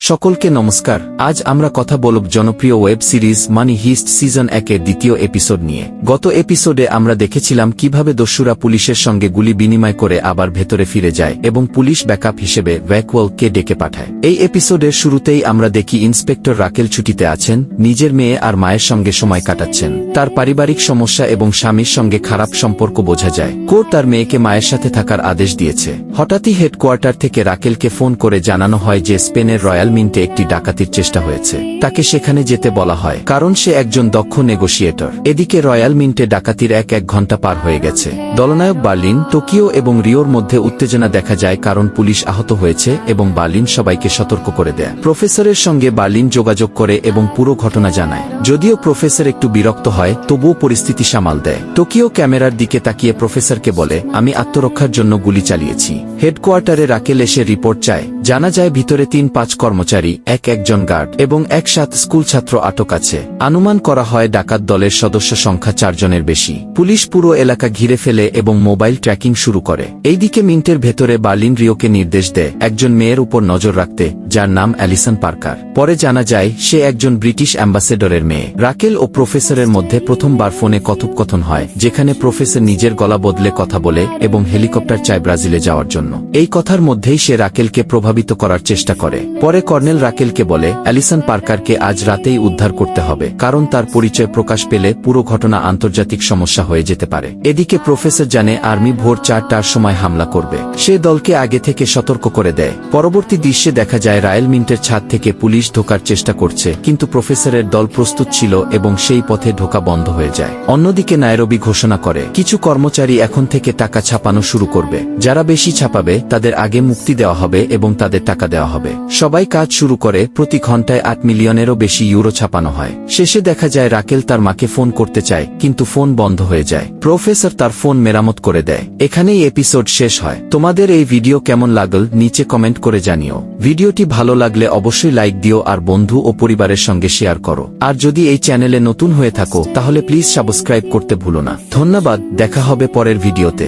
সকলকে নমস্কার। আজ আমরা কথা বলব জনপ্রিয় ওয়েব সিরিজ মানি হিস্ট সিজন 1 এর দ্বিতীয় এপিসোড নিয়ে। গত এপিসোডে আমরা দেখেছিলাম কিভাবে দস্যুরা পুলিশের সঙ্গে গুলি বিনিময় করে আবার ভেতরে ফিরে যায় এবং পুলিশ ব্যাকআপ হিসেবে ভ্যাকওয়ালকে ডেকে পাঠায়। এই এপিসোডের শুরুতেই আমরা দেখি ইন্সপেক্টর রাকেল ছুটিতে আছেন, নিজের মেয়ে আর মায়ের সঙ্গে সময় কাটাচ্ছেন। তার পারিবারিক সমস্যা এবং স্বামীর সঙ্গে খারাপ সম্পর্ক বোঝা যায়। কোর্ট তার মেয়েকে মায়ের সাথে থাকার আদেশ দিয়েছে। হঠাৎই হেডকোয়ার্টার থেকে রাকেলকে ফোন করে জানানো হয় যে স্পেনের রয়্যাল মিন্টে একটি ডাকাতির চেষ্টা হয়েছে। তাকে সেখানে যেতে বলা হয় কারণ সে একজন দক্ষ নেগোশিয়েটর। এদিকে রয়্যাল মিন্টে ডাকাতির এক ঘন্টা পার হয়ে গেছে। দলনায়ক বার্লিন, টোকিও এবং রিওর মধ্যে উত্তেজনা দেখা যায় কারণ পুলিশ আহত হয়েছে এবং বার্লিন সবাইকে সতর্ক করে দেয়। প্রফেসরের সঙ্গে বার্লিন যোগাযোগ করে এবং পুরো ঘটনা জানায়। যদিও প্রফেসর একটু বিরক্ত হয়, তবুও পরিস্থিতি সামাল দেয়। টোকিও ক্যামেরার দিকে তাকিয়ে প্রফেসরকে বলে, আমি আত্মরক্ষার জন্য গুলি চালিয়েছি। হেডকোয়ার্টারে রাকেল এসে রিপোর্ট চায়। জানা যায় ভিতরে 3-5 কর্মচারী, একজন গার্ড এবং 7 স্কুল ছাত্র আটক আছে। অনুমান করা হয় ডাকাত দলের সদস্য সংখ্যা 4 জনের বেশি। পুলিশ পুরো এলাকা ঘিরে ফেলে এবং মোবাইল ট্র্যাকিং শুরু করে। এইদিকে মিন্টের ভেতরে বার্লিন রিওকে নির্দেশ দেয় একজন মেয়ের উপর নজর রাখতে, যার নাম অ্যালিসন পার্কার। পরে জানা যায় সে একজন ব্রিটিশ অ্যাম্বাসেডরের মেয়ে। রাকেল ও প্রফেসরের মধ্যে প্রথমবার ফোনে কথোপকথন হয়, যেখানে প্রফেসর নিজের গলা বদলে কথা বলে এবং হেলিকপ্টার চায় ব্রাজিলে যাওয়ার জন্য। এই কথার মধ্যেই সে রাকেলকে প্রভাবিত করার চেষ্টা করে। পরে কর্নেল রাকেলকে বলে অ্যালিসন পার্কারকে আজ রাতেই উদ্ধার করতে হবে, কারণ তার পরিচয় প্রকাশ পেলে পুরো ঘটনা আন্তর্জাতিক সমস্যা হয়ে যেতে পারে। এদিকে প্রফেসর জানে আর্মি ভোর 4টার সময় হামলা করবে। সে দলকে আগে থেকে সতর্ক করে দেয়। পরবর্তী দৃশ্যে দেখা যায় রয়্যাল মিন্টের ছাদ থেকে পুলিশ ঢোকার চেষ্টা করছে, কিন্তু প্রফেসরের দল প্রস্তুত ছিল এবং সেই পথে ঢোকা বন্ধ হয়ে যায়। অন্যদিকে নাইরোবি ঘোষণা করে কিছু কর্মচারী এখন থেকে টাকা ছাপানো শুরু করবে। যারা বেশি ছাপাবে তাদের আগে মুক্তি দেওয়া হবে এবং তাদের টাকা দেওয়া হবে। সবাই কাজ শুরু করে। প্রতি ঘন্টায় 8 মিলিয়নেরও বেশি ইউরো ছাপানো হয়। শেষে দেখা যায় রাকেল তার মাকে ফোন করতে চায়, কিন্তু ফোন বন্ধ হয়ে যায়। প্রফেসর তার ফোন মেরামত করে দেয়। এখানেই এপিসোড শেষ হয়। তোমাদের এই ভিডিও কেমন লাগল নিচে কমেন্ট করে জানিও। ভিডিওটি ভালো লাগলে অবশ্যই লাইক দিও আর বন্ধু ও পরিবারের সঙ্গে শেয়ার করো। আর যদি এই চ্যানেলে নতুন হয়ে থাকো তাহলে প্লিজ সাবস্ক্রাইব করতে ভুলো না। ধন্যবাদ, দেখা হবে পরের ভিডিওতে।